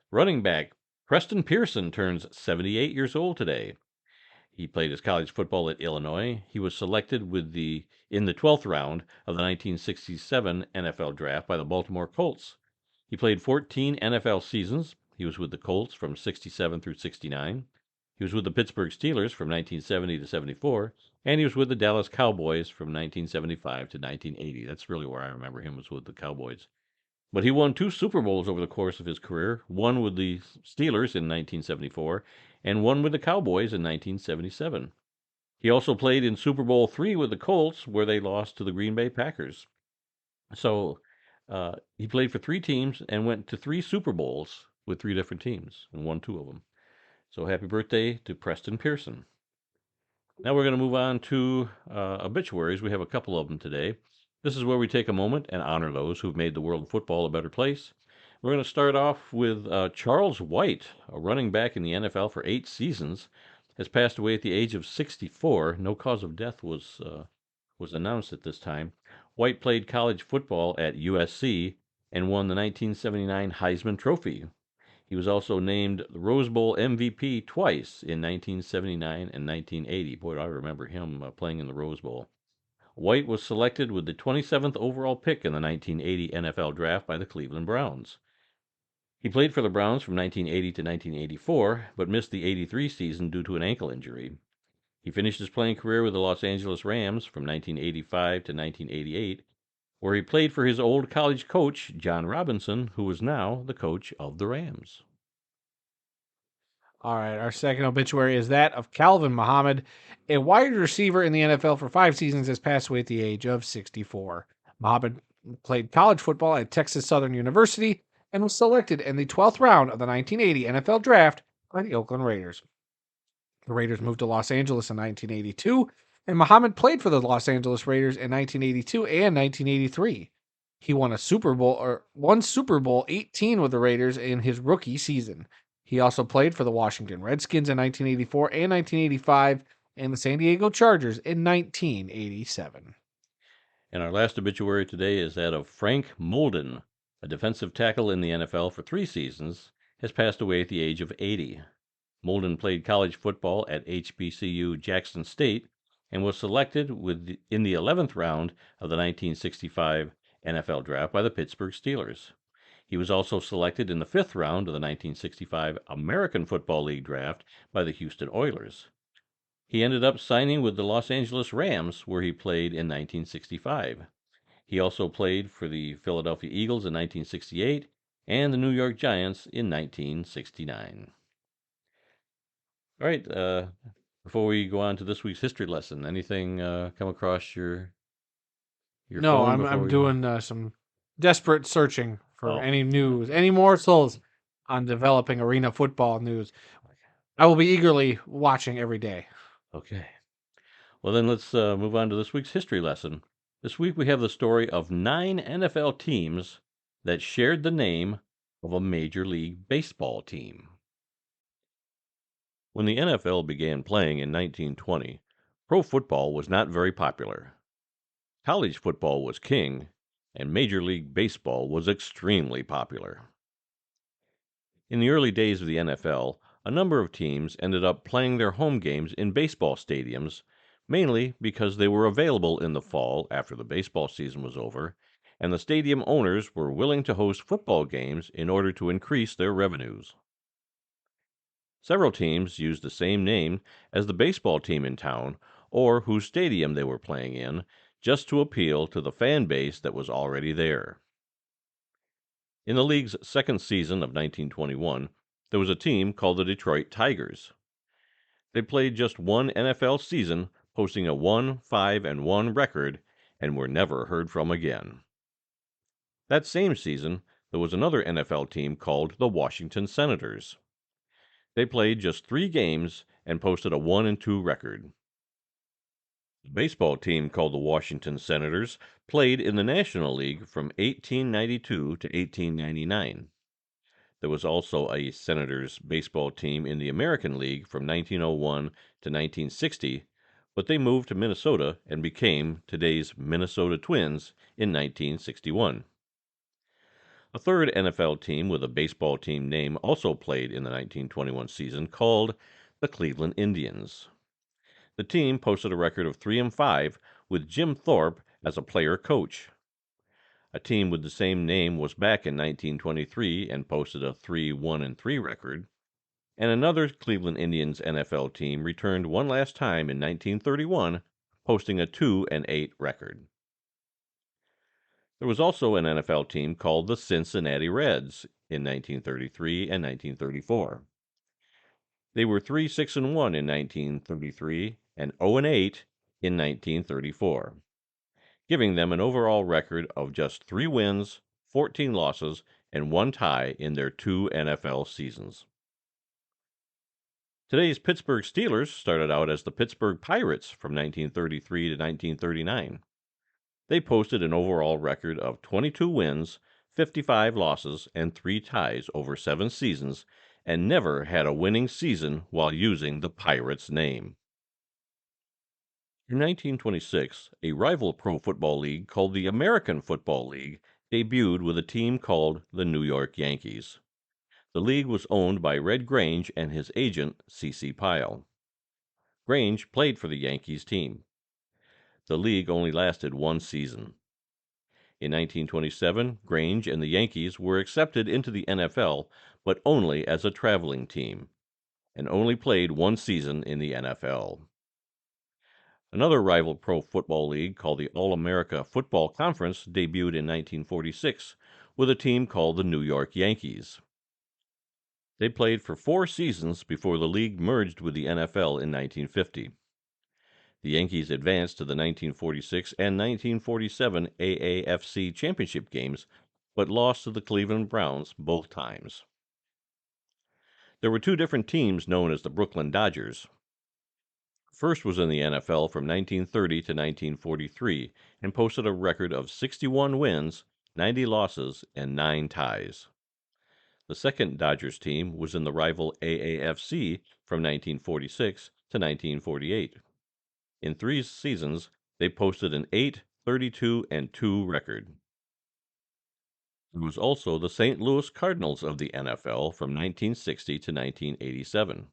Running back Preston Pearson turns 78 years old today. He played his college football at Illinois. He was selected in the 12th round of the 1967 NFL Draft by the Baltimore Colts. He played 14 NFL seasons. He was with the Colts from 67 through 69. He was with the Pittsburgh Steelers from 1970 to 74. And he was with the Dallas Cowboys from 1975 to 1980. That's really where I remember him, was with the Cowboys. But he won 2 Super Bowls over the course of his career, one with the Steelers in 1974 and one with the Cowboys in 1977. He also played in Super Bowl III with the Colts, where they lost to the Green Bay Packers. So he played for 3 teams and went to 3 Super Bowls with 3 different teams and won 2 of them. So happy birthday to Preston Pearson. Now we're going to move on to obituaries. We have a couple of them today. This is where we take a moment and honor those who've made the world of football a better place. We're going to start off with Charles White, a running back in the NFL for 8 seasons, has passed away at the age of 64. No cause of death was announced at this time. White played college football at USC and won the 1979 Heisman Trophy. He was also named the Rose Bowl MVP twice in 1979 and 1980. Boy, I remember him playing in the Rose Bowl. White was selected with the 27th overall pick in the 1980 NFL Draft by the Cleveland Browns. He played for the Browns from 1980 to 1984, but missed the 83 season due to an ankle injury. He finished his playing career with the Los Angeles Rams from 1985 to 1988, where he played for his old college coach, John Robinson, who is now the coach of the Rams. All right, our second obituary is that of Calvin Muhammad, a wide receiver in the NFL for 5 seasons, has passed away at the age of 64. Muhammad played college football at Texas Southern University and was selected in the 12th round of the 1980 NFL Draft by the Oakland Raiders. The Raiders moved to Los Angeles in 1982, and Muhammad played for the Los Angeles Raiders in 1982 and 1983. He won Super Bowl 18 with the Raiders in his rookie season. He also played for the Washington Redskins in 1984 and 1985 and the San Diego Chargers in 1987. And our last obituary today is that of Frank Molden, a defensive tackle in the NFL for 3 seasons, has passed away at the age of 80. Molden played college football at HBCU Jackson State and was selected in the 11th round of the 1965 NFL Draft by the Pittsburgh Steelers. He was also selected in the 5th round of the 1965 American Football League Draft by the Houston Oilers. He ended up signing with the Los Angeles Rams, where he played in 1965. He also played for the Philadelphia Eagles in 1968 and the New York Giants in 1969. All right, before we go on to this week's history lesson, anything come across your No, phone? I'm doing some desperate searching for any news, any morsels on developing arena football news. I will be eagerly watching every day. Okay. Well, then let's move on to this week's history lesson. This week we have the story of 9 NFL teams that shared the name of a Major League Baseball team. When the NFL began playing in 1920, pro football was not very popular. College football was king, and Major League Baseball was extremely popular. In the early days of the NFL, a number of teams ended up playing their home games in baseball stadiums, mainly because they were available in the fall after the baseball season was over, and the stadium owners were willing to host football games in order to increase their revenues. Several teams used the same name as the baseball team in town or whose stadium they were playing in, just to appeal to the fan base that was already there. In the league's second season of 1921, there was a team called the Detroit Tigers. They played just one NFL season, posting a 1-5-1 record, and were never heard from again. That same season, there was another NFL team called the Washington Senators. They played just 3 games and posted a 1-2 record. The baseball team called the Washington Senators played in the National League from 1892 to 1899. There was also a Senators baseball team in the American League from 1901 to 1960, but they moved to Minnesota and became today's Minnesota Twins in 1961. A third NFL team with a baseball team name also played in the 1921 season called the Cleveland Indians. The team posted a record of 3-5 with Jim Thorpe as a player coach. A team with the same name was back in 1923 and posted a 3-1-3 record, and another Cleveland Indians NFL team returned one last time in 1931, posting a 2-8 record. There was also an NFL team called the Cincinnati Reds in 1933 and 1934. They were 3-6-1 in 1933 and 0-8 in 1934, giving them an overall record of just 3 wins, 14 losses, and 1 tie in their 2 NFL seasons. Today's Pittsburgh Steelers started out as the Pittsburgh Pirates from 1933 to 1939. They posted an overall record of 22 wins, 55 losses, and 3 ties over 7 seasons, and never had a winning season while using the Pirates name. In 1926, a rival pro football league called the American Football League debuted with a team called the New York Yankees. The league was owned by Red Grange and his agent, C.C. Pyle. Grange played for the Yankees team. The league only lasted 1 season. In 1927, Grange and the Yankees were accepted into the NFL, but only as a traveling team, and only played 1 season in the NFL. Another rival pro football league called the All-America Football Conference debuted in 1946 with a team called the New York Yankees. They played for 4 seasons before the league merged with the NFL in 1950. The Yankees advanced to the 1946 and 1947 AAFC championship games, but lost to the Cleveland Browns both times. There were 2 different teams known as the Brooklyn Dodgers. First was in the NFL from 1930 to 1943 and posted a record of 61 wins, 90 losses, and 9 ties. The second Dodgers team was in the rival AAFC from 1946 to 1948. In 3 seasons, they posted an 8-32-2 record. There was also the St. Louis Cardinals of the NFL from 1960 to 1987.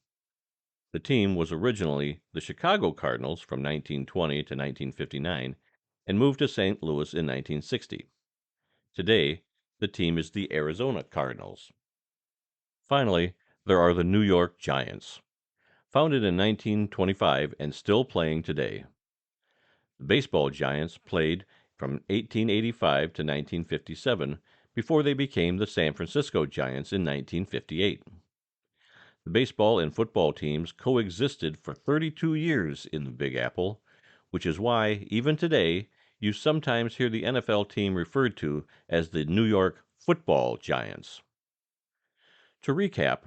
The team was originally the Chicago Cardinals from 1920 to 1959 and moved to St. Louis in 1960. Today, the team is the Arizona Cardinals. Finally, there are the New York Giants, founded in 1925 and still playing today. The baseball Giants played from 1885 to 1957 before they became the San Francisco Giants in 1958. The baseball and football teams coexisted for 32 years in the Big Apple, which is why, even today, you sometimes hear the NFL team referred to as the New York Football Giants. To recap,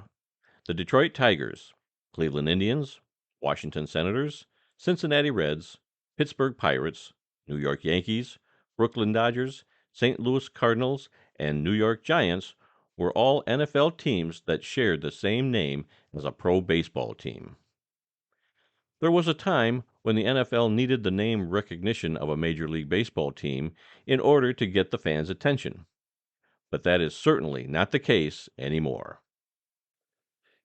the Detroit Tigers, Cleveland Indians, Washington Senators, Cincinnati Reds, Pittsburgh Pirates, New York Yankees, Brooklyn Dodgers, St. Louis Cardinals, and New York Giants were all NFL teams that shared the same name as a pro baseball team. There was a time when the NFL needed the name recognition of a Major League Baseball team in order to get the fans' attention, but that is certainly not the case anymore.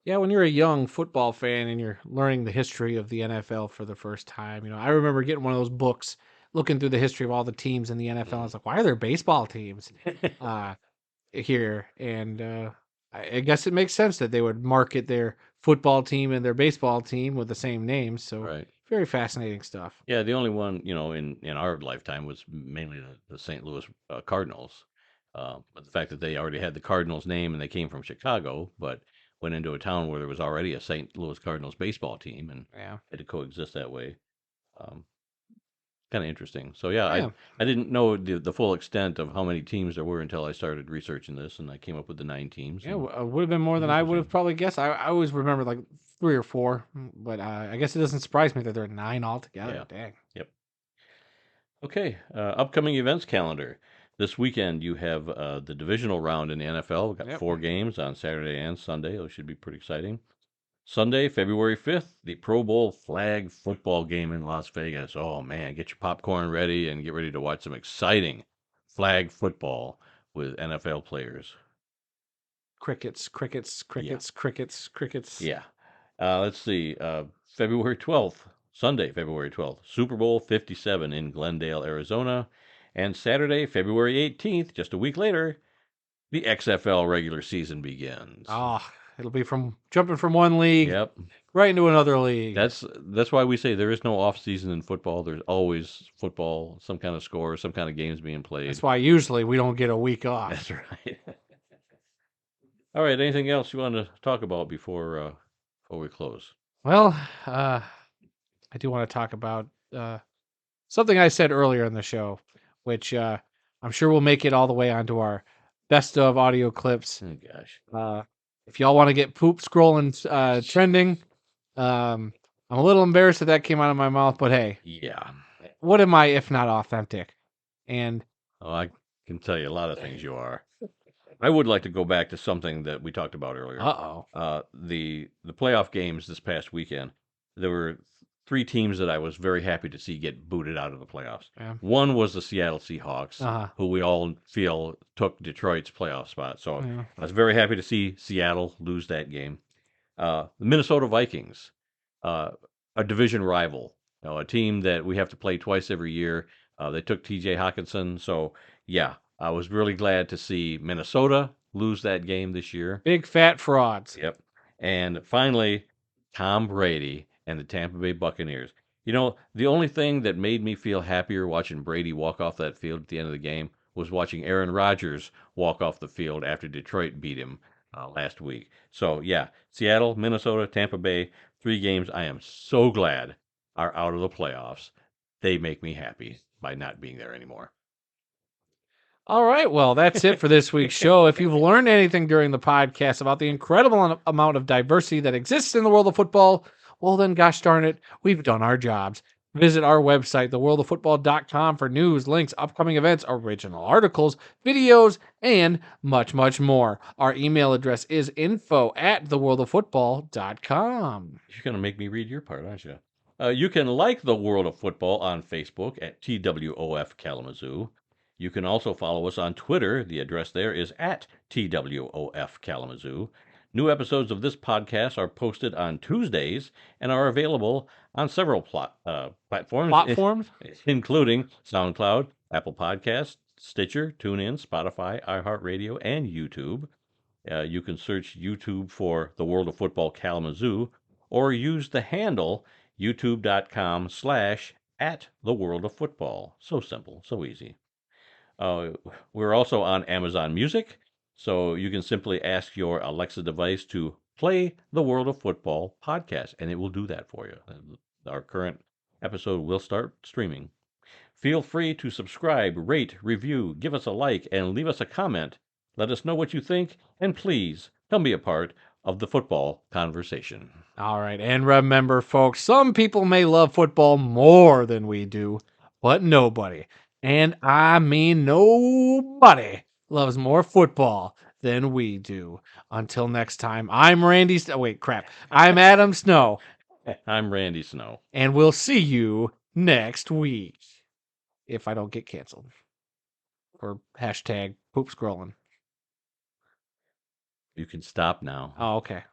Yeah, when you're a young football fan and you're learning the history of the NFL for the first time, I remember getting one of those books, looking through the history of all the teams in the NFL. I was like, why are there baseball teams uh, here? And I guess it makes sense that they would market their football team and their baseball team with the same names. So Right. very fascinating stuff. Yeah, the only one, in our lifetime was mainly the St. Louis Cardinals. But the fact that they already had the Cardinals name and they came from Chicago, but went into a town where there was already a St. Louis Cardinals baseball team and Yeah. had to coexist that way. Um, kind of interesting. So yeah, Yeah. I didn't know the full extent of how many teams there were until I started researching this, and I came up with the 9 teams. Yeah. And Would have been more it was than I would have interesting. probably guessed. I always remember like 3 or 4, but I guess it doesn't surprise me that there are 9 altogether. Yeah. Dang. Yep. Okay, upcoming events calendar. This weekend you have the divisional round in the NFL. We've got Yep. 4 games on Saturday and Sunday. Those should be pretty exciting. Sunday, February 5th, the Pro Bowl flag football game in Las Vegas. Oh man, get your popcorn ready and get ready to watch some exciting flag football with NFL players. Crickets, crickets, Yeah, crickets, crickets, crickets. yeah. Let's see. February 12th, Sunday, February 12th, Super Bowl 57 in Glendale, Arizona. And Saturday, February 18th, just a week later, the XFL regular season begins. It'll be from jumping from one league Yep. right into another league. That's why we say there is no off season in football. There's always football, some kind of score, some kind of games being played. That's why usually we don't get a week off. That's right. All right. Anything else you want to talk about before we close? Well, I do want to talk about something I said earlier in the show, which I'm sure will make it all the way onto our best of audio clips. Oh gosh. If y'all want to get poop scrolling trending, I'm a little embarrassed that came out of my mouth, but hey, Yeah. what am I if not authentic? And Oh, I can tell you a lot of things you are. I would like to go back to something that we talked about earlier. The playoff games this past weekend. There were 3 teams that I was very happy to see get booted out of the playoffs. Yeah. One was the Seattle Seahawks, who we all feel took Detroit's playoff spot. So Yeah. I was very happy to see Seattle lose that game. The Minnesota Vikings, a division rival, a team that we have to play twice every year. They took T.J. Hawkinson, so yeah, I was really glad to see Minnesota lose that game this year. Big fat frauds. Yep. And finally, Tom Brady and the Tampa Bay Buccaneers. The only thing that made me feel happier watching Brady walk off that field at the end of the game was watching Aaron Rodgers walk off the field after Detroit beat him last week. So, yeah, Seattle, Minnesota, Tampa Bay, 3 games I am so glad are out of the playoffs. They make me happy by not being there anymore. All right. Well, that's it for this week's show. If you've learned anything during the podcast about the incredible amount of diversity that exists in the world of football, well, then, gosh darn it, we've done our jobs. Visit our website, theworldoffootball.com, for news, links, upcoming events, original articles, videos, and much, much more. Our email address is info@theworldoffootball.com. You're going to make me read your part, aren't you? You can like The World of Football on Facebook at TWOF Kalamazoo. You can also follow us on Twitter. The address there is at TWOF Kalamazoo. New episodes of this podcast are posted on Tuesdays and are available on several platforms, including SoundCloud, Apple Podcasts, Stitcher, TuneIn, Spotify, iHeartRadio, and YouTube. You can search YouTube for The World of Football Kalamazoo or use the handle youtube.com/@theworldoffootball. So simple, so easy. We're also on Amazon Music, so you can simply ask your Alexa device to play the World of Football podcast, and it will do that for you. Our current episode will start streaming. Feel free to subscribe, rate, review, give us a like, and leave us a comment. Let us know what you think, and please come be a part of the football conversation. All right. And remember, folks, some people may love football more than we do, but nobody, and I mean nobody, loves more football than we do. Until next time, I'm Randy. Wait, crap. I'm Adam Snow. I'm Randy Snow. And we'll see you next week. If I don't get canceled. Or hashtag poop scrolling. You can stop now. Oh, okay.